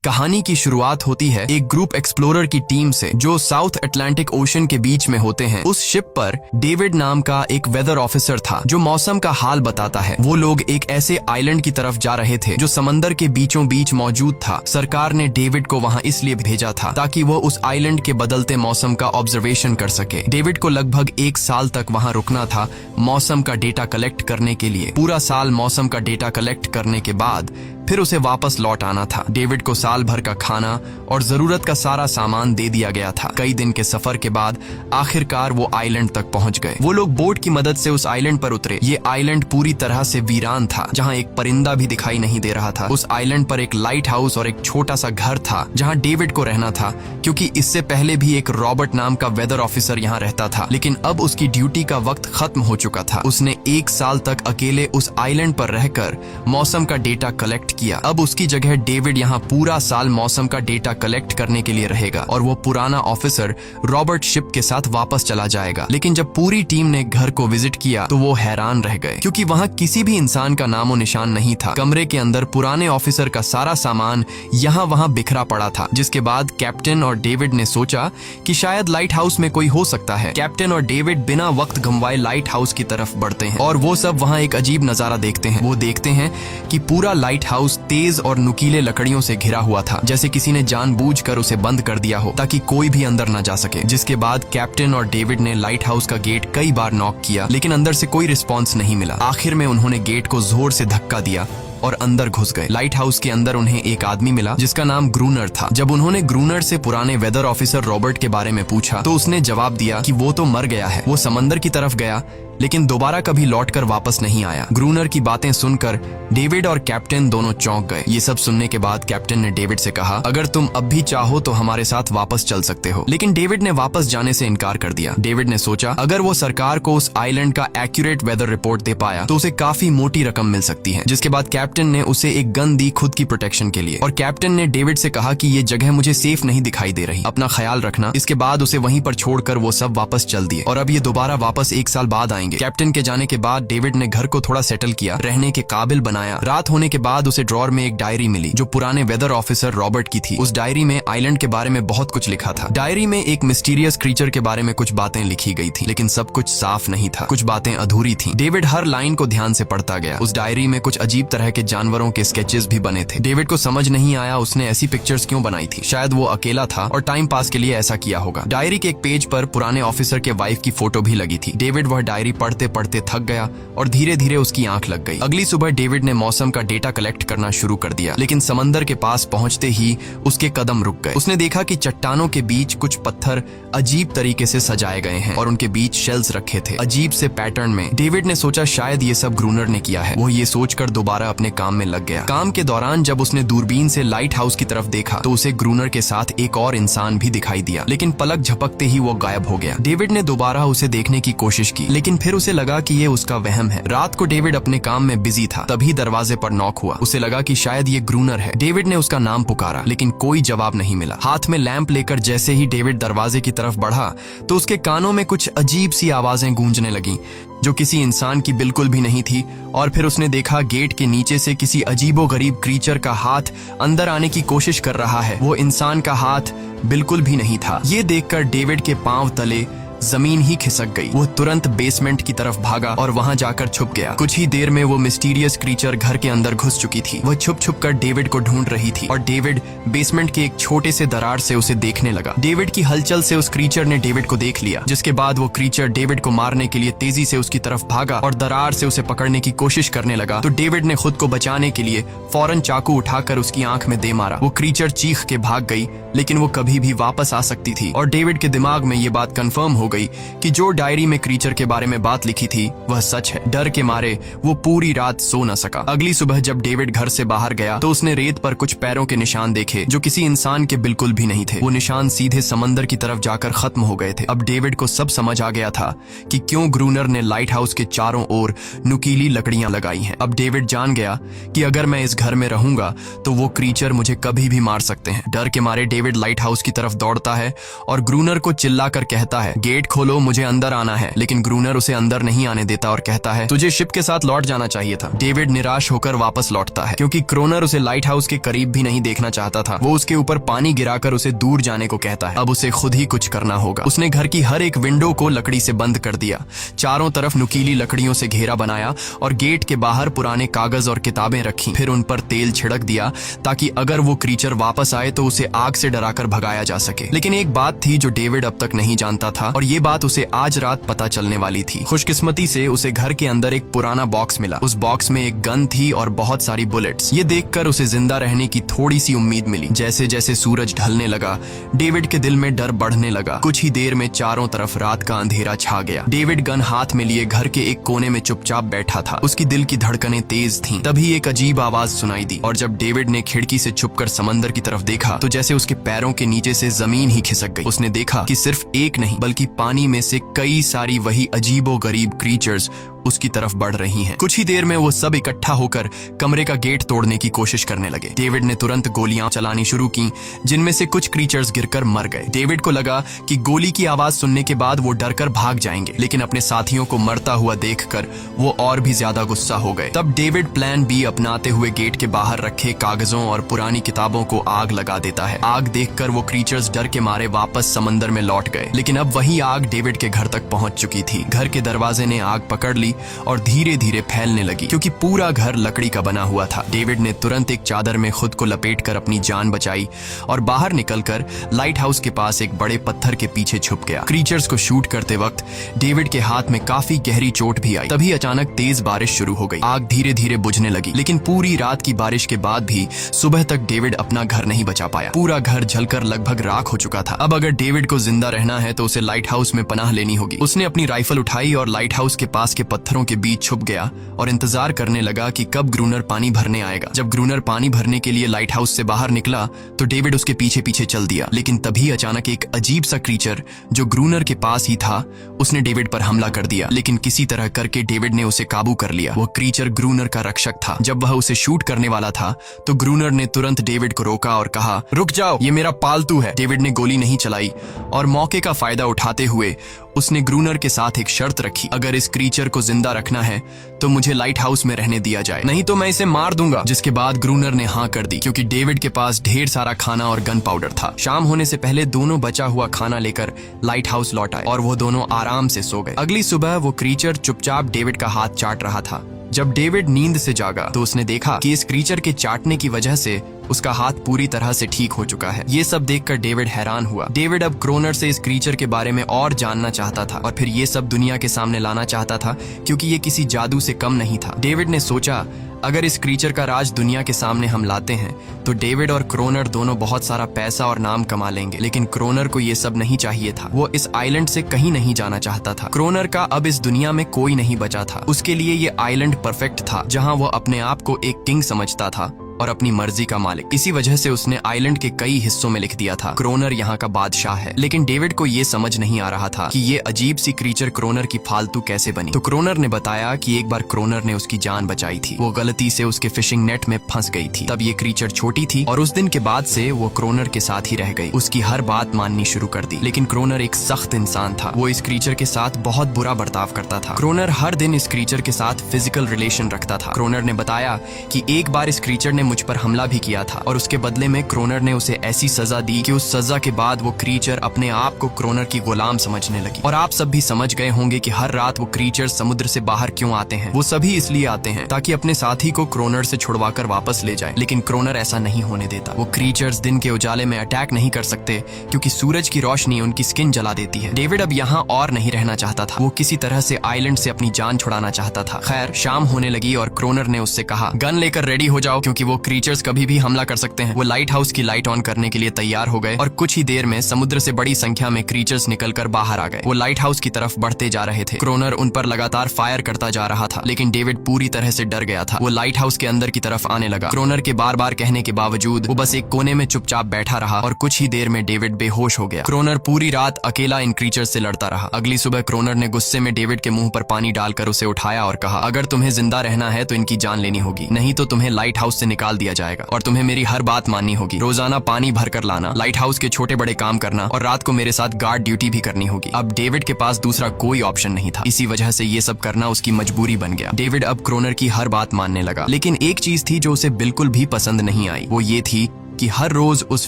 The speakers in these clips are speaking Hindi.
कहानी की शुरुआत होती है एक ग्रुप एक्सप्लोरर की टीम से जो साउथ अटलांटिक ओशन के बीच में होते हैं। उस शिप पर डेविड नाम का एक वेदर ऑफिसर था जो मौसम का हाल बताता है। वो लोग एक ऐसे आइलैंड की तरफ जा रहे थे जो समंदर के बीचों बीच मौजूद था। सरकार ने डेविड को वहां इसलिए भेजा था ताकि वो उस आइलैंड के बदलते मौसम का ऑब्जर्वेशन कर सके। डेविड को लगभग 1 साल तक वहां रुकना था मौसम का डेटा कलेक्ट करने के लिए। पूरा साल मौसम का डेटा कलेक्ट करने के बाद फिर उसे वापस लौट आना था। डेविड को साल भर का खाना और जरूरत का सारा सामान दे दिया गया था। कई दिन के सफर के बाद आखिरकार वो आइलैंड तक पहुंच गए। वो लोग बोट की मदद से उस आइलैंड पर उतरे। ये आइलैंड पूरी तरह से वीरान था, जहां एक परिंदा भी दिखाई नहीं दे रहा था। उस आइलैंड पर एक लाइट हाउस और एक छोटा सा घर था जहां डेविड को रहना था, क्योंकि इससे पहले भी एक रॉबर्ट नाम का वेदर ऑफिसर यहाँ रहता था। लेकिन अब उसकी ड्यूटी का वक्त खत्म हो चुका था। उसने 1 साल तक अकेले उस आइलैंड पर रहकर मौसम का डेटा कलेक्ट किया। अब उसकी जगह डेविड यहाँ पूरा साल मौसम का डेटा कलेक्ट करने के लिए रहेगा और वो पुराना ऑफिसर रॉबर्ट शिप के साथ वापस चला जाएगा। लेकिन जब पूरी टीम ने घर को विजिट किया तो वो हैरान रह गए, क्योंकि वहाँ किसी भी इंसान का नामो निशान नहीं था। कमरे के अंदर पुराने ऑफिसर का सारा सामान यहाँ वहाँ बिखरा पड़ा था। जिसके बाद कैप्टन और डेविड ने सोचा कि शायद लाइट हाउस में कोई हो सकता है। कैप्टन और डेविड बिना वक्त गंवाए लाइट हाउस की तरफ बढ़ते हैं और वो सब वहाँ एक अजीब नजारा देखते हैं। वो देखते हैं कि पूरा लाइट हाउस तेज और नुकीले लकड़ियों से घिरा हुआ था, जैसे किसी ने जानबूझकर उसे बंद कर दिया हो ताकि कोई भी अंदर न जा सके। जिसके बाद कैप्टन और डेविड ने लाइट हाउस का गेट कई बार नॉक किया, लेकिन अंदर से कोई रिस्पॉन्स नहीं मिला। आखिर में उन्होंने गेट को जोर से धक्का दिया और अंदर घुस गए। लाइट हाउस के अंदर उन्हें एक आदमी मिला जिसका नाम ग्रूनर था। जब उन्होंने ग्रूनर से पुराने वेदर ऑफिसर रॉबर्ट के बारे में पूछा तो उसने जवाब दिया कि वो तो मर गया है। वो समंदर की तरफ गया लेकिन दोबारा कभी लौटकर वापस नहीं आया। ग्रूनर की बातें सुनकर डेविड और कैप्टन दोनों चौंक गए। ये सब सुनने के बाद कैप्टन ने डेविड से कहा, अगर तुम अब भी चाहो तो हमारे साथ वापस चल सकते हो। लेकिन डेविड ने वापस जाने से इनकार कर दिया। डेविड ने सोचा अगर वो सरकार को उस आइलैंड का एक्यूरेट वेदर रिपोर्ट दे पाया तो उसे काफी मोटी रकम मिल सकती है। जिसके बाद कैप्टन ने उसे एक गन दी खुद की प्रोटेक्शन के लिए, और कैप्टन ने डेविड से कहा कि ये जगह मुझे सेफ नहीं दिखाई दे रही, अपना ख्याल रखना। इसके बाद उसे वहीं पर छोड़कर वो सब वापस चल दिए और अब ये दोबारा वापस 1 साल बाद आएंगे। कैप्टन के जाने के बाद डेविड ने घर को थोड़ा सेटल किया, रहने के काबिल बनाया। रात होने के बाद उसे ड्रॉर में एक डायरी मिली जो पुराने वेदर ऑफिसर रॉबर्ट की थी। उस डायरी में आइलैंड के बारे में बहुत कुछ लिखा था। डायरी में एक मिस्टीरियस क्रीचर के बारे में कुछ बातें लिखी गई थी, लेकिन सब कुछ साफ नहीं था। कुछ बातें अधूरी थी। डेविड हर लाइन को ध्यान से पढ़ता गया। उस डायरी में कुछ अजीब तरह के जानवरों के स्केचेस भी बने थे। डेविड को समझ नहीं आया उसने ऐसी पिक्चर्स क्यों बनाई थी। शायद वो अकेला था और टाइम पास के लिए ऐसा किया होगा। डायरी के एक पेज पर पुराने ऑफिसर के वाइफ की फोटो भी लगी थी। डेविड वह डायरी पढ़ते पढ़ते थक गया और धीरे धीरे उसकी आंख लग गई। अगली सुबह डेविड ने मौसम का डेटा कलेक्ट करना शुरू कर दिया, लेकिन समंदर के पास पहुंचते ही उसके कदम रुक गए। उसने देखा कि चट्टानों के बीच कुछ पत्थर अजीब तरीके से सजाए गए हैं और उनके बीच शेल्स रखे थे अजीब से पैटर्न में। डेविड ने सोचा शायद ये सब ग्रूनर ने किया है। वो ये सोचकर दोबारा अपने काम में लग गया। काम के दौरान जब उसने दूरबीन से लाइट हाउस की तरफ देखा तो उसे ग्रूनर के साथ एक और इंसान भी दिखाई दिया, लेकिन पलक झपकते ही वो गायब हो गया। डेविड ने दोबारा उसे देखने की कोशिश की, लेकिन फिर उसे लगा कि ये उसका वहम है। रात को डेविड अपने काम में बिजी था, तभी दरवाजे पर नॉक हुआ। उसे लगा कि शायद ये ग्रूनर है। डेविड ने उसका नाम पुकारा, लेकिन कोई जवाब नहीं मिला। हाथ में लैंप लेकर जैसे ही डेविड दरवाजे की तरफ बढ़ा तो उसके कानों में कुछ अजीब सी आवाजें गूंजने लगीं जो किसी इंसान की बिल्कुल भी नहीं थी। और फिर उसने देखा गेट के नीचे से किसी अजीबोगरीब क्रीचर का हाथ अंदर आने की कोशिश कर रहा है। वो इंसान का हाथ बिल्कुल भी नहीं था। ये देखकर डेविड के पांव तले जमीन ही खिसक गई। वो तुरंत बेसमेंट की तरफ भागा और वहां जाकर छुप गया। कुछ ही देर में वो मिस्टीरियस क्रीचर घर के अंदर घुस चुकी थी। वह छुप छुप कर डेविड को ढूंढ रही थी और डेविड बेसमेंट के एक छोटे से दरार से उसे देखने लगा। डेविड की हलचल से उस क्रीचर ने डेविड को देख लिया, जिसके बाद वो क्रीचर डेविड को मारने के लिए तेजी से उसकी तरफ भागा और दरार से उसे पकड़ने की कोशिश करने लगा। तो डेविड ने खुद को बचाने के लिए फौरन चाकू उठाकर उसकी आंख में दे मारा। वो क्रीचर चीख के भाग गई, लेकिन वो कभी भी वापस आ सकती थी। और डेविड के दिमाग में ये बात कंफर्म हो गई कि जो डायरी में क्रीचर के बारे में बात लिखी थी वह सच है। डर के मारे वो पूरी रात सो न सका। अगली सुबह जब डेविड घर से बाहर गया तो उसने रेत पर कुछ पैरों के निशान देखे जो किसी इंसान के बिल्कुल भी नहीं थे। वो निशान सीधे समंदर की तरफ जाकर खत्म हो गए थे। अब डेविड को सब समझ आ गया था कि क्यों ग्रूनर ने लाइट हाउस के चारों ओर नुकीली लकड़ियां लगाई हैं। अब डेविड जान गया कि अगर मैं इस घर में रहूंगा तो वो क्रीचर मुझे कभी भी मार सकते हैं। डर के मारे डेविड लाइट हाउस की तरफ दौड़ता है और ग्रूनर को चिल्लाकर कहता है, गेट गेट खोलो, मुझे अंदर आना है। लेकिन ग्रूनर उसे अंदर नहीं आने देता और कहता है तुझे शिप के साथ लौट जाना चाहिए था। डेविड निराश होकर वापस लौटता है क्योंकि क्रोनर उसे लाइट हाउस के करीब भी नहीं देखना चाहता था। वो उसके ऊपर पानी गिराकर उसे दूर जाने को कहता है। अब उसे खुद ही कुछ करना होगा। उसने घर की हर एक विंडो को लकड़ी से बंद कर दिया, चारों तरफ नुकीली लकड़ियों से घेरा बनाया और गेट के बाहर पुराने कागज और किताबें रखी। फिर उन पर तेल छिड़क दिया ताकि अगर वो क्रीचर वापस आए तो उसे आग से डराकर भगाया जा सके। लेकिन एक बात थी जो डेविड अब तक नहीं जानता था और ये बात उसे आज रात पता चलने वाली थी। खुशकिस्मती से उसे घर के अंदर एक पुराना बॉक्स मिला। उस बॉक्स में एक गन थी और बहुत सारी बुलेट्स। ये देखकर उसे जिंदा रहने की थोड़ी सी उम्मीद मिली। जैसे जैसे सूरज ढलने लगा, डेविड के दिल में डर बढ़ने लगा। कुछ ही देर में चारों तरफ रात का अंधेरा छा गया। डेविड गन हाथ में लिए घर के एक कोने में चुपचाप बैठा था। उसकी दिल की धड़कनें तेज थीं। तभी एक अजीब आवाज सुनाई दी और जब डेविड ने खिड़की से छुपकर समंदर की तरफ देखा तो जैसे उसके पैरों के नीचे से जमीन ही खिसक गई। उसने देखा कि सिर्फ एक नहीं बल्कि पानी में से कई सारी वही अजीबोगरीब क्रीचर्स उसकी तरफ बढ़ रही हैं। कुछ ही देर में वो सब इकट्ठा होकर कमरे का गेट तोड़ने की कोशिश करने लगे। डेविड ने तुरंत गोलियां चलानी शुरू की, जिनमें से कुछ क्रीचर्स गिरकर मर गए। डेविड को लगा कि गोली की आवाज सुनने के बाद वो डरकर भाग जाएंगे, लेकिन अपने साथियों को मरता हुआ देखकर वो और भी ज्यादा गुस्सा हो गए। तब डेविड प्लान बी अपनाते हुए गेट के बाहर रखे कागजों और पुरानी किताबों को आग लगा देता है। आग देखकर वो क्रीचर्स डर के मारे वापस समंदर में लौट गए, लेकिन अब वही आग डेविड के घर तक पहुंच चुकी थी। घर के दरवाजे ने आग पकड़ ली और धीरे धीरे फैलने लगी क्योंकि पूरा घर लकड़ी का बना हुआ था। डेविड ने तुरंत एक चादर में खुद को लपेटकर अपनी जान बचाई और बाहर निकलकर लाइट हाउस के पास एक बड़े पत्थर के पीछे छुप गया। क्रीचर्स को शूट करते वक्त डेविड के हाथ में काफी गहरी चोट भी आई। तभी अचानक तेज बारिश शुरू हो गई। आग धीरे धीरे बुझने लगी, लेकिन पूरी रात की बारिश के बाद भी सुबह तक डेविड अपना घर नहीं बचा पाया। पूरा घर जलकर लगभग राख हो चुका था। अब अगर डेविड को जिंदा रहना है तो उसे लाइट हाउस में पनाह लेनी होगी। उसने अपनी राइफल उठाई और लाइट हाउस के पास के पत्थरों के बीच छुप गया और इंतजार करने लगा कि कब ग्रूनर पानी भरने आएगा। जब ग्रूनर पानी भरने के लिए लाइट हाउस से बाहर निकला तो डेविड उसके पीछे पीछे चल दिया, लेकिन तभी अचानक एक अजीब सा क्रीचर जो ग्रूनर के पास ही था उसने डेविड पर हमला कर दिया। लेकिन किसी तरह करके डेविड ने उसे काबू कर लिया। वो क्रीचर ग्रूनर का रक्षक था। जब वह उसे शूट करने वाला था तो ग्रूनर ने तुरंत डेविड को रोका और कहा, रुक जाओ, ये मेरा पालतू है। डेविड ने गोली नहीं चलाई और मौके का फायदा उठाते हुए उसने ग्रूनर के साथ एक शर्त रखी, अगर इस क्रीचर को जिंदा रखना है तो मुझे लाइट हाउस में रहने दिया जाए, नहीं तो मैं इसे मार दूंगा। जिसके बाद ग्रूनर ने हाँ कर दी क्योंकि डेविड के पास ढेर सारा खाना और गन पाउडर था। शाम होने से पहले दोनों बचा हुआ खाना लेकर लाइट हाउस लौट आए और वो दोनों आराम से सो गए। अगली सुबह वो क्रीचर चुपचाप डेविड का हाथ चाट रहा था। जब डेविड नींद से जागा तो उसने देखा कि इस क्रीचर के चाटने की वजह से उसका हाथ पूरी तरह से ठीक हो चुका है। ये सब देखकर डेविड हैरान हुआ। डेविड अब क्रोनर से इस क्रीचर के बारे में और जानना चाहता था और फिर ये सब दुनिया के सामने लाना चाहता था क्योंकि ये किसी जादू से कम नहीं था। डेविड ने सोचा, अगर इस क्रीचर का राज दुनिया के सामने हम लाते हैं तो डेविड और क्रोनर दोनों बहुत सारा पैसा और नाम कमा लेंगे। लेकिन क्रोनर को ये सब नहीं चाहिए था। वो इस आइलैंड से कहीं नहीं जाना चाहता था। क्रोनर का अब इस दुनिया में कोई नहीं बचा था। उसके लिए ये आइलैंड परफेक्ट था जहां वो अपने आप को एक किंग समझता था और अपनी मर्जी का मालिक। इसी वजह से उसने आइलैंड के कई हिस्सों में लिख दिया था, क्रोनर यहाँ का बादशाह है। लेकिन डेविड को ये समझ नहीं आ रहा था कि ये अजीब सी क्रीचर क्रोनर की फालतू कैसे बनी। तो क्रोनर ने बताया कि एक बार क्रोनर ने उसकी जान बचाई थी। वो गलती से उसके फिशिंग नेट में फंस गई थी। तब ये क्रीचर छोटी थी और उस दिन के बाद से वो क्रोनर के साथ ही रह गई। उसकी हर बात माननी शुरू कर दी। लेकिन क्रोनर एक सख्त इंसान था। वो इस क्रीचर के साथ बहुत बुरा बर्ताव करता था। क्रोनर हर दिन इस क्रीचर के साथ फिजिकल रिलेशन रखता था। क्रोनर ने बताया कि एक बार इस क्रीचर ने मुझ पर हमला भी किया था और उसके बदले में क्रोनर ने उसे ऐसी सजा दी कि उस सजा के बाद वो क्रीचर अपने आप को क्रोनर की गुलाम समझने लगी। और आप सब भी समझ गए होंगे कि हर रात वो क्रीचर समुद्र से बाहर क्यों आते हैं। वो सभी इसलिए आते हैं ताकि अपने साथी को क्रोनर से छुड़वाकर वापस ले जाए। लेकिन क्रोनर ऐसा नहीं होने देता। वो क्रीचर्स दिन के उजाले में अटैक नहीं कर सकते क्योंकि सूरज की रोशनी उनकी स्किन जला देती है। डेविड अब यहाँ और नहीं रहना चाहता था। वो किसी तरह से आइलैंड से अपनी जान छुड़ाना चाहता था। खैर, शाम होने लगी और क्रोनर ने उससे कहा, गन लेकर रेडी हो जाओ क्योंकि वो क्रीचर्स कभी भी हमला कर सकते हैं। वो लाइट हाउस की लाइट ऑन करने के लिए तैयार हो गए और कुछ ही देर में समुद्र से बड़ी संख्या में क्रीचर्स निकलकर बाहर आ गए। वो लाइट हाउस की तरफ बढ़ते जा रहे थे। क्रोनर उन पर लगातार फायर करता जा रहा था, लेकिन डेविड पूरी तरह से डर गया था। वो लाइट हाउस के अंदर की तरफ आने लगा। क्रोनर के बार बार कहने के बावजूद वो बस एक कोने में चुपचाप बैठा रहा और कुछ ही देर में डेविड बेहोश हो गया। क्रोनर पूरी रात अकेला इन क्रीचर्स से लड़ता रहा। अगली सुबह क्रोनर ने गुस्से में डेविड के मुंह पर पानी डालकर उसे उठाया और कहा, अगर तुम्हें जिंदा रहना है तो इनकी जान लेनी होगी, नहीं तो तुम्हें लाइट हाउस से निकाल निकाल दिया जाएगा और तुम्हें मेरी हर बात माननी होगी। रोजाना पानी भर कर लाना, लाइट हाउस के छोटे बड़े काम करना और रात को मेरे साथ गार्ड ड्यूटी भी करनी होगी। अब डेविड के पास दूसरा कोई ऑप्शन नहीं था। इसी वजह से ये सब करना उसकी मजबूरी बन गया। डेविड अब क्रोनर की हर बात मानने लगा, लेकिन एक चीज थी जो उसे बिल्कुल भी पसंद नहीं आई। वो ये थी कि हर रोज उस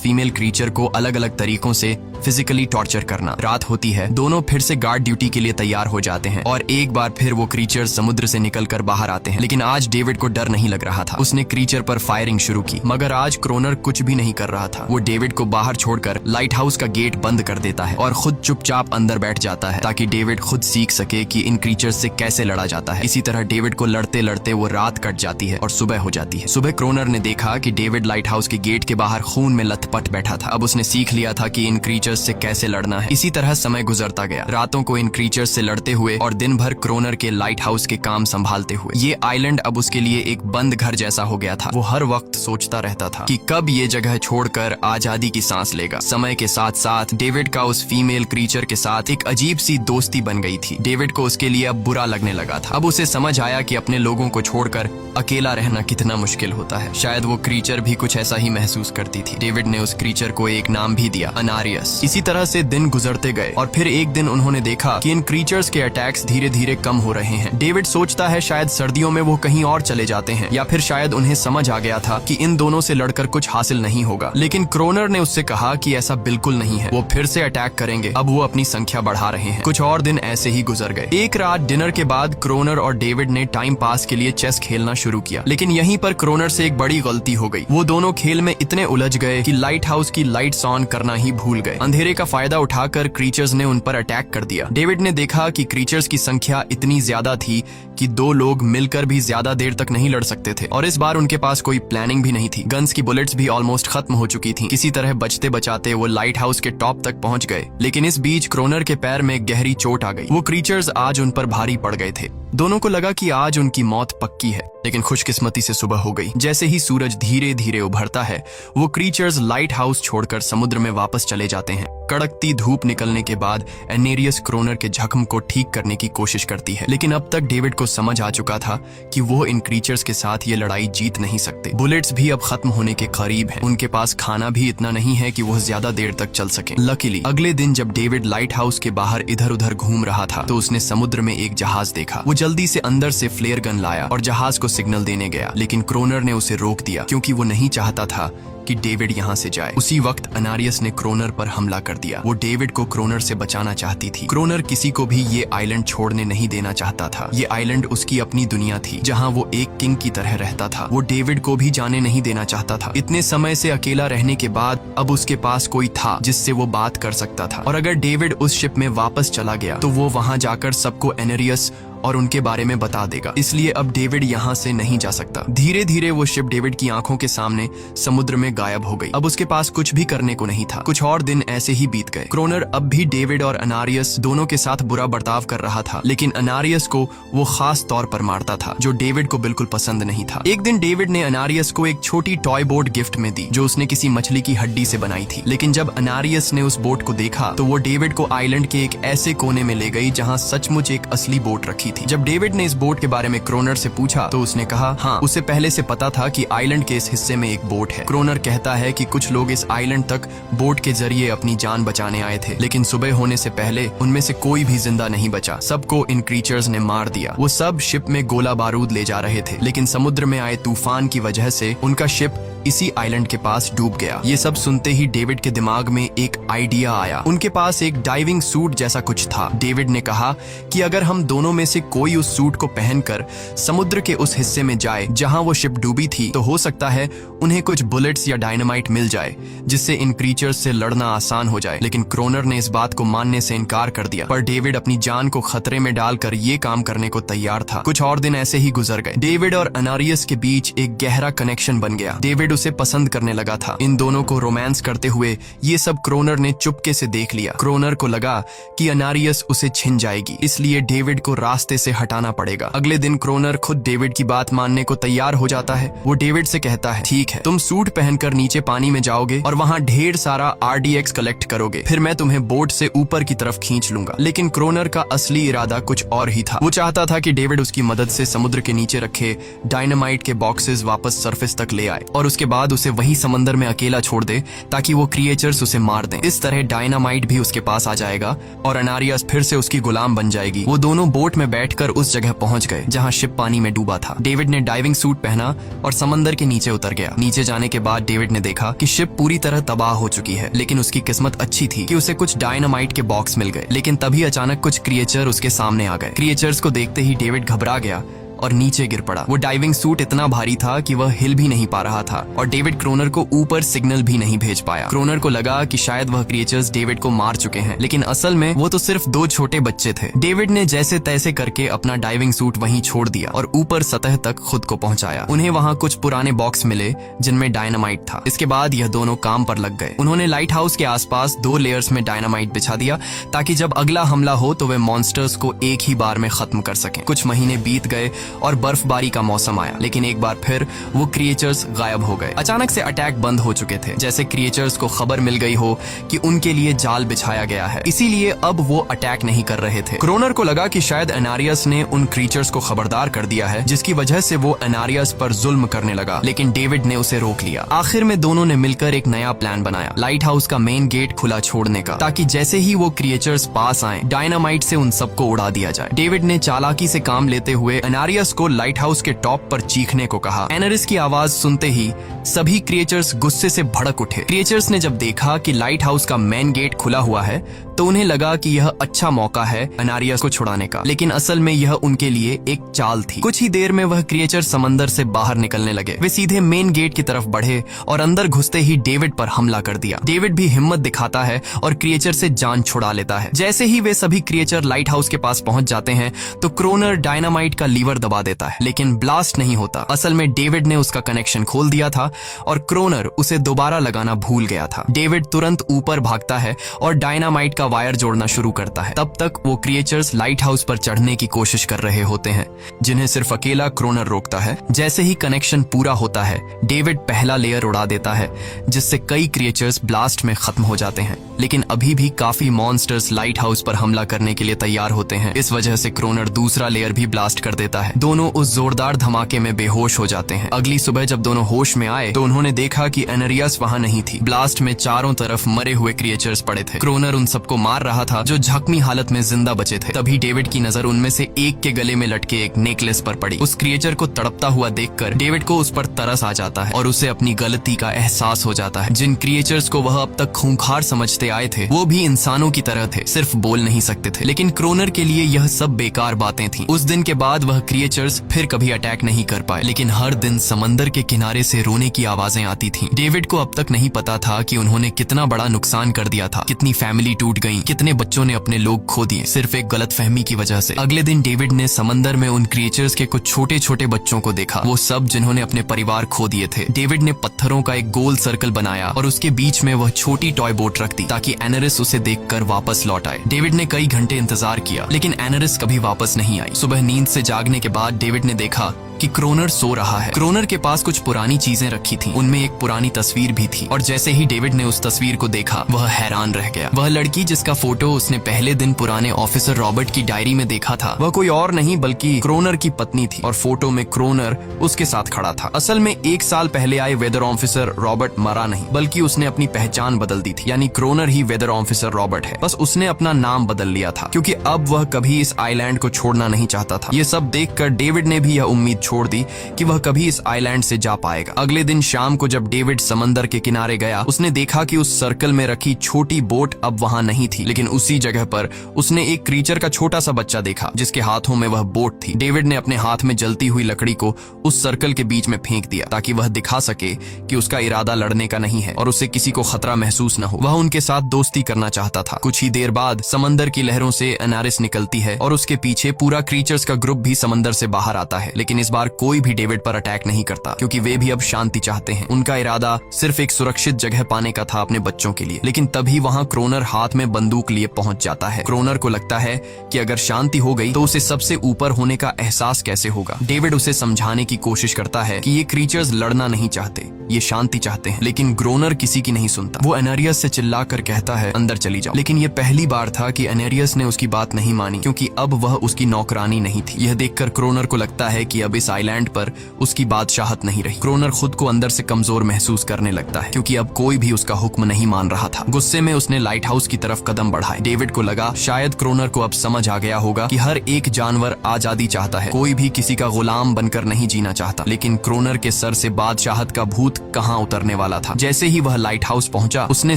फीमेल क्रीचर को अलग अलग तरीकों से फिजिकली टॉर्चर करना। रात होती है, दोनों फिर से गार्ड ड्यूटी के लिए तैयार हो जाते हैं और एक बार फिर वो क्रीचर समुद्र से निकलकर बाहर आते हैं। लेकिन आज डेविड को डर नहीं लग रहा था। उसने क्रीचर पर फायरिंग शुरू की, मगर आज क्रोनर कुछ भी नहीं कर रहा था। वो डेविड को बाहर छोड़कर लाइट हाउस का गेट बंद कर देता है और खुद चुपचाप अंदर बैठ जाता है ताकि डेविड खुद सीख सके कि इन क्रीचर से कैसे लड़ा जाता है। इसी तरह डेविड को लड़ते लड़ते वो रात कट जाती है और सुबह हो जाती है। सुबह क्रोनर ने देखा कि डेविड लाइट हाउस के गेट के बाहर खून में लथपथ बैठा था। अब उसने सीख लिया था कि इन क्रीचर्स से कैसे लड़ना है। इसी तरह समय गुजरता गया, रातों को इन क्रीचर्स से लड़ते हुए और दिन भर क्रोनर के लाइट हाउस के काम संभालते हुए। ये आइलैंड अब उसके लिए एक बंद घर जैसा हो गया था। वो हर वक्त सोचता रहता था कि कब ये जगह छोड़कर आजादी की सांस लेगा। समय के साथ साथ डेविड का उस फीमेल क्रीचर के साथ एक अजीब सी दोस्ती बन गई थी। डेविड को उसके लिए अब बुरा लगने लगा था। अब उसे समझ आया कि अपने लोगों को छोड़कर अकेला रहना कितना मुश्किल होता है। शायद वो क्रीचर भी कुछ ऐसा ही महसूस करती थी। डेविड ने उस क्रीचर को एक नाम भी दिया, अनारियस। इसी तरह से दिन गुजरते गए और फिर एक दिन उन्होंने देखा कि इन क्रीचर्स के अटैक्स धीरे धीरे कम हो रहे हैं। डेविड सोचता है शायद सर्दियों में वो कहीं और चले जाते हैं या फिर शायद उन्हें समझ आ गया था कि इन दोनों से लड़कर कुछ हासिल नहीं होगा। लेकिन क्रोनर ने उससे कहा कि ऐसा बिल्कुल नहीं है, वो फिर से अटैक करेंगे। अब वो अपनी संख्या बढ़ा रहे हैं। कुछ और दिन ऐसे ही गुजर गए। एक रात डिनर के बाद क्रोनर और डेविड ने टाइम पास के लिए चेस खेलना शुरू किया, लेकिन यहीं पर क्रोनर से एक बड़ी गलती हो गई। वो दोनों खेल में इतने उलझ गए कि लाइट हाउस की लाइट्स ऑन करना ही भूल गए। अंधेरे का फायदा उठाकर क्रीचर्स ने उन पर अटैक कर दिया। डेविड ने देखा कि क्रीचर्स की संख्या इतनी ज्यादा थी कि दो लोग मिलकर भी ज्यादा देर तक नहीं लड़ सकते थे और इस बार उनके पास कोई प्लानिंग भी नहीं थी। गन्स की बुलेट्स भी ऑलमोस्ट खत्म हो चुकी थी। किसी तरह बचते बचाते वो लाइट हाउस के टॉप तक पहुंच गए, लेकिन इस बीच क्रोनर के पैर में गहरी चोट आ गई। वो क्रीचर्स आज उन पर भारी पड़ गए थे। दोनों को लगा कि आज उनकी मौत पक्की है, लेकिन खुशकिस्मती से सुबह हो गई। जैसे ही सूरज धीरे धीरे उभरता है, वो क्रीचर्स लाइट हाउस छोड़कर समुद्र में वापस चले जाते हैं। कड़कती धूप निकलने के बाद एनेरियस क्रोनर के जख्म को ठीक करने की कोशिश करती है, लेकिन अब तक डेविड को समझ आ चुका था कि वो इन क्रीचर्स के साथ ये लड़ाई जीत नहीं सकते। बुलेट्स भी अब खत्म होने के करीब हैं। उनके पास खाना भी इतना नहीं है कि वो ज्यादा देर तक चल सके। लकीली अगले दिन जब डेविड लाइट हाउस के बाहर इधर उधर घूम रहा था तो उसने समुद्र में एक जहाज देखा। वो जल्दी से अंदर से फ्लेयर गन लाया और जहाज को सिग्नल देने गया, लेकिन क्रोनर ने उसे रोक दिया क्योंकि वो नहीं चाहता था कि डेविड यहाँ से जाए। उसी वक्त अनारियस ने क्रोनर पर हमला कर दिया। वो डेविड को क्रोनर से बचाना चाहती थी। क्रोनर किसी को भी ये आइलैंड छोड़ने नहीं देना चाहता था। ये आइलैंड उसकी अपनी दुनिया थी जहाँ वो एक किंग की तरह रहता था। वो डेविड को भी जाने नहीं देना चाहता था। इतने समय से अकेला रहने के बाद अब उसके पास कोई था जिससे वो बात कर सकता था, और अगर डेविड उस शिप में वापस चला गया तो वो वहाँ जाकर सबको एनेरियस और उनके बारे में बता देगा। इसलिए अब डेविड यहाँ से नहीं जा सकता। धीरे धीरे वो शिप डेविड की आंखों के सामने समुद्र में गायब हो गई। अब उसके पास कुछ भी करने को नहीं था। कुछ और दिन ऐसे ही बीत गए। क्रोनर अब भी डेविड और अनारियस दोनों के साथ बुरा बर्ताव कर रहा था, लेकिन अनारियस को वो खास तौर पर मारता था, जो डेविड को बिल्कुल पसंद नहीं था। एक दिन डेविड ने अनारियस को एक छोटी टॉय बोट गिफ्ट में दी जो उसने किसी मछली की हड्डी से बनाई थी। लेकिन जब अनारियस ने उस बोट को देखा तो वो डेविड को आइलैंड के एक ऐसे कोने में ले गई जहाँ सचमुच एक असली बोट रखी थी। जब डेविड ने इस बोट के बारे में क्रोनर से पूछा तो उसने कहा हाँ, उसे पहले से पता था कि आइलैंड के इस हिस्से में एक बोट है। क्रोनर कहता है कि कुछ लोग इस आइलैंड तक बोट के जरिए अपनी जान बचाने आए थे, लेकिन सुबह होने से पहले उनमें से कोई भी जिंदा नहीं बचा। सबको इन क्रीचर्स ने मार दिया। वो सब शिप में गोला बारूद ले जा रहे थे, लेकिन समुद्र में आए तूफान की वजह से उनका शिप इसी आइलैंड के पास डूब गया। ये सब सुनते ही डेविड के दिमाग में एक आइडिया आया। उनके पास एक डाइविंग सूट जैसा कुछ था। डेविड ने कहा कि अगर हम दोनों में से कोई उस सूट को पहनकर समुद्र के उस हिस्से में जाए जहां वो शिप डूबी थी, तो हो सकता है उन्हें कुछ बुलेट्स या डायनामाइट मिल जाए जिससे इन क्रीचर्स से लड़ना आसान हो जाए। लेकिन क्रोनर ने इस बात को मानने से इनकार कर दिया, पर डेविड अपनी जान को खतरे में डालकर ये काम करने को तैयार था। कुछ और दिन ऐसे ही गुजर गए। डेविड और अनारियस के बीच एक गहरा कनेक्शन बन गया। डेविड डेविड उसे पसंद करने लगा था। इन दोनों को रोमांस करते हुए ये सब क्रोनर ने चुपके से देख लिया। क्रोनर को लगा कि अनारियस उसे छिन जाएगी, इसलिए डेविड को रास्ते से हटाना पड़ेगा। अगले दिन क्रोनर खुद डेविड की बात मानने को तैयार हो जाता है। वो डेविड से कहता है, ठीक है, तुम सूट पहनकर नीचे पानी में जाओगे और वहाँ ढेर सारा RDX कलेक्ट करोगे, फिर मैं तुम्हें बोट से ऊपर की तरफ खींच लूंगा। लेकिन क्रोनर का असली इरादा कुछ और ही था। वो चाहता था कि डेविड उसकी मदद से समुद्र के नीचे रखे डायनामाइट के बॉक्सेस वापस सरफेस तक ले आए और उसके बाद उसे वही समंदर में अकेला छोड़ दे ताकि वो क्रिएचर्स उसे मार दें। इस तरह डायनामाइट भी उसके पास आ जाएगा और अनारियस फिर से उसकी गुलाम बन जाएगी। वो दोनों बोट में बैठकर उस जगह पहुंच गए जहां शिप पानी में डूबा था। डेविड ने डाइविंग सूट पहना और समंदर के नीचे उतर गया। नीचे जाने के बाद डेविड ने देखा कि शिप पूरी तरह तबाह हो चुकी है, लेकिन उसकी किस्मत अच्छी थी कि उसे कुछ डायनामाइट के बॉक्स मिल गए। लेकिन तभी अचानक कुछ क्रिएचर उसके सामने आ गए। क्रिएचर्स को देखते ही डेविड घबरा गया और नीचे गिर पड़ा। वो डाइविंग सूट इतना भारी था कि वह हिल भी नहीं पा रहा था और डेविड क्रोनर को ऊपर सिग्नल भी नहीं भेज पाया। क्रोनर को लगा कि शायद वह क्रिएचर्स डेविड को मार चुके हैं, लेकिन असल में वो तो सिर्फ 2 छोटे बच्चे थे। डेविड ने जैसे तैसे करके अपना डाइविंग सूट वहीं छोड़ दिया और ऊपर सतह तक खुद को पहुंचाया। उन्हें वहां कुछ पुराने बॉक्स मिले जिनमें डायनामाइट था। इसके बाद यह दोनों काम पर लग गए। उन्होंने लाइट हाउस के आसपास 2 लेयर्स में डायनामाइट बिछा दिया ताकि जब अगला हमला हो तो वे मॉन्स्टर्स को एक ही बार में खत्म कर सकें। कुछ महीने बीत गए और बर्फबारी का मौसम आया, लेकिन एक बार फिर वो क्रिएचर्स गायब हो गए। अचानक से अटैक बंद हो चुके थे, जैसे क्रिएचर्स को खबर मिल गई हो कि उनके लिए जाल बिछाया गया है, इसीलिए अब वो अटैक नहीं कर रहे थे। क्रोनर को लगा कि शायद अनारियस ने उन क्रिएचर्स को खबरदार कर दिया है, जिसकी वजह से वो अनारियस पर जुल्म करने लगा, लेकिन डेविड ने उसे रोक लिया। आखिर में दोनों ने मिलकर एक नया प्लान बनाया, लाइट हाउस का मेन गेट खुला छोड़ने का, ताकि जैसे ही वो क्रिएचर्स पास आए डायनामाइट से उन सबको उड़ा दिया जाए। डेविड ने चालाकी से काम लेते हुए अनारियस को लाइट हाउस के टॉप पर चीखने को कहा। एनरिस की आवाज सुनते ही सभी क्रिएचर्स गुस्से से भड़क उठे। क्रिएचर्स ने जब देखा कि लाइट हाउस का मेन गेट खुला हुआ है तो उन्हें लगा कि यह अच्छा मौका है अनारियस को छुड़ाने का, लेकिन असल में यह उनके लिए एक चाल थी। कुछ ही देर में वह क्रिएचर समंदर से बाहर निकलने लगे। वे सीधे मेन गेट की तरफ बढ़े और अंदर घुसते ही डेविड पर हमला कर दिया। डेविड भी हिम्मत दिखाता है और क्रिएचर से जान छुड़ा लेता है। जैसे ही वे सभी क्रिएचर लाइट हाउस के पास पहुंच जाते हैं तो क्रोनर डायनामाइट का लीवर दबा देता है, लेकिन ब्लास्ट नहीं होता। असल में डेविड ने उसका कनेक्शन खोल दिया था और क्रोनर उसे दोबारा लगाना भूल गया था। डेविड तुरंत ऊपर भागता है और डायनामाइट का वायर जोड़ना शुरू करता है। तब तक वो क्रिएचर्स लाइट हाउस पर चढ़ने की कोशिश कर रहे होते हैं, जिन्हें सिर्फ अकेला क्रोनर रोकता है। जैसे ही कनेक्शन पूरा होता है डेविड पहला लेयर उड़ा देता है, जिससे कई क्रिएचर्स ब्लास्ट में खत्म हो जाते हैं, लेकिन अभी भी काफी मॉन्स्टर्स लाइट हाउस पर हमला करने के लिए तैयार होते हैं। इस वजह से क्रोनर दूसरा लेयर भी ब्लास्ट कर देता है। दोनों उस जोरदार धमाके में बेहोश हो जाते हैं। अगली सुबह जब दोनों होश में आए तो उन्होंने देखा कि एनरियस वहां नहीं थी। ब्लास्ट में चारों तरफ मरे हुए क्रिएचर्स पड़े थे। क्रोनर उन सबको मार रहा था जो जख्मी हालत में जिंदा बचे थे। तभी डेविड की नजर उनमें से एक के गले में लटके एक नेकलेस पर पड़ी। उस क्रिएचर को तड़पता हुआ देखकर डेविड को उस पर तरस आ जाता है और उसे अपनी गलती का एहसास हो जाता है। जिन क्रिएचर्स को वह अब तक खूंखार समझते आए थे वो भी इंसानों की तरह थे, सिर्फ बोल नहीं सकते थे। लेकिन क्रोनर के लिए यह सब बेकार बातें थी। उस दिन के बाद वह क्रिएचर्स फिर कभी अटैक नहीं कर पाए, लेकिन हर दिन समंदर के किनारे से रोने की आवाजें आती थीं। डेविड को अब तक नहीं पता था कि उन्होंने कितना बड़ा नुकसान कर दिया था, कितनी फैमिली टूट गई, कितने बच्चों ने अपने लोग खो दिए, सिर्फ एक गलतफहमी की वजह से। अगले दिन डेविड ने समंदर में उन क्रिएचर्स के कुछ छोटे छोटे बच्चों को देखा, वो सब जिन्होंने अपने परिवार खो दिए थे। डेविड ने पत्थरों का एक गोल सर्कल बनाया और उसके बीच में वह छोटी टॉय बोट रख दी ताकि एनरिस उसे देखकर वापस लौट आए। डेविड ने कई घंटे इंतजार किया, लेकिन एनरिस कभी वापस नहीं आई। सुबह नींद से जागने के बाद डेविड ने देखा कि क्रोनर सो रहा है। क्रोनर के पास कुछ पुरानी चीजें रखी थीं, उनमें एक पुरानी तस्वीर भी थी और जैसे ही डेविड ने उस तस्वीर को देखा वह हैरान रह गया। वह लड़की जिसका फोटो उसने पहले दिन पुराने ऑफिसर रॉबर्ट की डायरी में देखा था वह कोई और नहीं बल्कि क्रोनर की पत्नी थी और फोटो में क्रोनर उसके साथ खड़ा था। असल में 1 साल पहले आए वेदर ऑफिसर रॉबर्ट मरा नहीं, बल्कि उसने अपनी पहचान बदल दी थी, यानी क्रोनर ही वेदर ऑफिसर रॉबर्ट है। बस उसने अपना नाम बदल लिया था क्योंकि अब वह कभी इस आइलैंड को छोड़ना नहीं चाहता था। ये सब देखकर डेविड ने भी यह उम्मीद छोड़ दी कि वह कभी इस आइलैंड से जा पाएगा। अगले दिन शाम को जब डेविड समंदर के किनारे गया उसने देखा कि उस सर्कल में रखी छोटी बोट अब वहां नहीं नहीं थी, लेकिन उसी जगह पर उसने एक क्रीचर का छोटा सा बच्चा देखा जिसके हाथों में वह बोट थी। डेविड ने अपने हाथ में जलती हुई लकड़ी को उस सर्कल के बीच में फेंक दिया ताकि वह दिखा सके कि उसका इरादा लड़ने का नहीं है और उसे किसी को खतरा महसूस न हो। वह उनके साथ दोस्ती करना चाहता था। कुछ ही देर बाद समंदर की लहरों से एनारिस निकलती है और उसके पीछे पूरा क्रीचर्स का ग्रुप भी समंदर से बाहर आता है, लेकिन इस बार कोई भी डेविड पर अटैक नहीं करता क्योंकि वे भी अब शांति चाहते हैं। उनका इरादा सिर्फ एक सुरक्षित जगह पाने का था अपने बच्चों के लिए। लेकिन तभी वहां क्रोनर हाथ में बंदूक लिए पहुंच जाता है। क्रोनर को लगता है कि अगर शांति हो गई तो उसे सबसे ऊपर होने का एहसास कैसे होगा। डेविड उसे समझाने की कोशिश करता है कि ये क्रीचर्स लड़ना नहीं चाहते, ये शांति चाहते हैं, लेकिन क्रोनर किसी की नहीं सुनता। वो एनेरियस से चिल्लाकर कहता है अंदर चली जाओ। लेकिन ये पहली बार था कि एनेरियस ने उसकी बात नहीं मानी क्योंकि अब वह उसकी नौकरानी नहीं थी। यह देखकर क्रोनर को लगता है कि अब इस आइलैंड पर उसकी बादशाहत नहीं रही। क्रोनर खुद को अंदर से कमजोर महसूस करने लगता है क्योंकि अब कोई भी उसका हुक्म नहीं मान रहा था। गुस्से में उसने लाइट हाउस की तरफ कदम बढ़ाए। डेविड को लगा शायद क्रोनर को अब समझ आ गया होगा कि हर एक जानवर आजादी चाहता है, कोई भी किसी का गुलाम बनकर नहीं जीना चाहता। लेकिन क्रोनर के सर से बादशाहत का भूत कहां उतरने वाला था। जैसे ही वह लाइट हाउस पहुंचा, उसने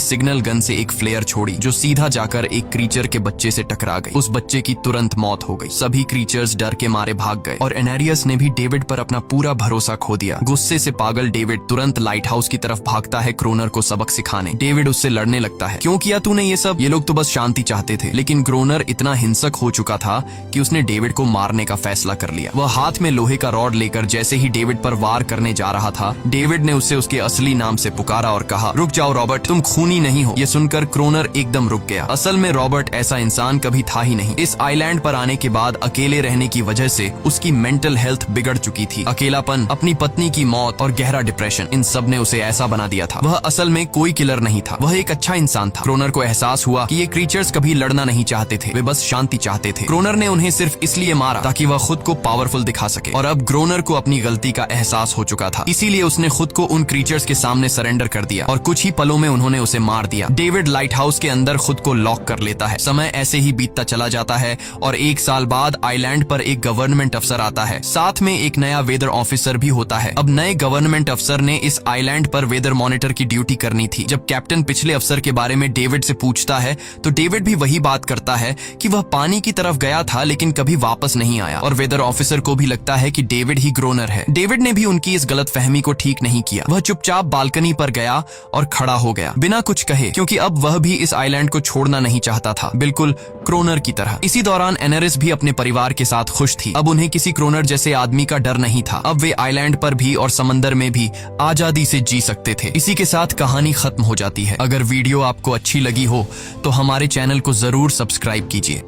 सिग्नल गन से एक फ्लेयर छोड़ी जो सीधा जाकर एक क्रीचर के बच्चे से टकरा गई। उस बच्चे की तुरंत मौत हो गई। सभी क्रीचर्स डर के मारे भाग गए और एनेरियस ने भी डेविड पर अपना पूरा भरोसा खो दिया। गुस्से से पागल डेविड तुरंत लाइट हाउस की तरफ भागता है क्रोनर को सबक सिखाने। डेविड उससे लड़ने लगता है, क्यों किया तूने ये सब? ये लोग तो बस शांति चाहते थे। लेकिन क्रोनर इतना हिंसक हो चुका था कि उसने डेविड को मारने का फैसला कर लिया। वह हाथ में लोहे का रॉड लेकर जैसे ही डेविड पर वार करने जा रहा था, डेविड ने उसे उसके असली नाम से पुकारा और कहा, रुक जाओ रॉबर्ट, तुम खूनी नहीं हो। ये सुनकर क्रोनर एकदम रुक गया। असल में रॉबर्ट ऐसा इंसान कभी था ही नहीं। इस आइलैंड पर आने के बाद अकेले रहने की वजह से उसकी मेंटल हेल्थ बिगड़ चुकी थी। अकेलापन, अपनी पत्नी की मौत और गहरा डिप्रेशन, इन सब ने उसे ऐसा बना दिया था। वह असल में कोई किलर नहीं था, वह एक अच्छा इंसान था। क्रोनर को एहसास हुआ कि ये क्रीचर्स कभी लड़ना नहीं चाहते थे, वे बस शांति चाहते थे। क्रोनर ने उन्हें सिर्फ इसलिए मारा ताकि वह खुद को पावरफुल दिखा सके और अब क्रोनर को अपनी गलती का एहसास हो चुका था। इसीलिए उसने खुद को उन क्रीचर्स के सामने सरेंडर कर दिया और कुछ ही पलों में उन्होंने उसे मार दिया। डेविड लाइट हाउस के अंदर खुद को लॉक कर लेता है। समय ऐसे ही बीतता चला जाता है और 1 साल बाद आइलैंड पर एक गवर्नमेंट अफसर आता है, साथ में एक नया वेदर ऑफिसर भी होता है। अब नए गवर्नमेंट अफसर ने इस आइलैंड पर वेदर मॉनिटर की ड्यूटी करनी थी। जब कैप्टन पिछले अफसर के बारे में डेविड से पूछता है तो डेविड भी वही बात करता है कि वह पानी की तरफ गया था लेकिन कभी वापस नहीं आया और वेदर ऑफिसर को भी लगता है कि डेविड ही क्रोनर है। डेविड ने भी उनकी इस गलतफहमी को ठीक नहीं किया। वह चुपचाप बालकनी पर गया और खड़ा हो गया बिना कुछ कहे, क्योंकि अब वह भी इस आइलैंड को छोड़ना नहीं चाहता था, बिल्कुल क्रोनर की तरह। इसी दौरान एनेरिस भी अपने परिवार के साथ खुश थी। अब उन्हें किसी क्रोनर जैसे आदमी का डर नहीं था। अब वे आइलैंड पर भी और समंदर में भी आजादी से जी सकते थे। इसी के साथ कहानी खत्म हो जाती है। अगर वीडियो आपको अच्छी लगी हो तो हमारे चैनल को जरूर सब्सक्राइब कीजिए।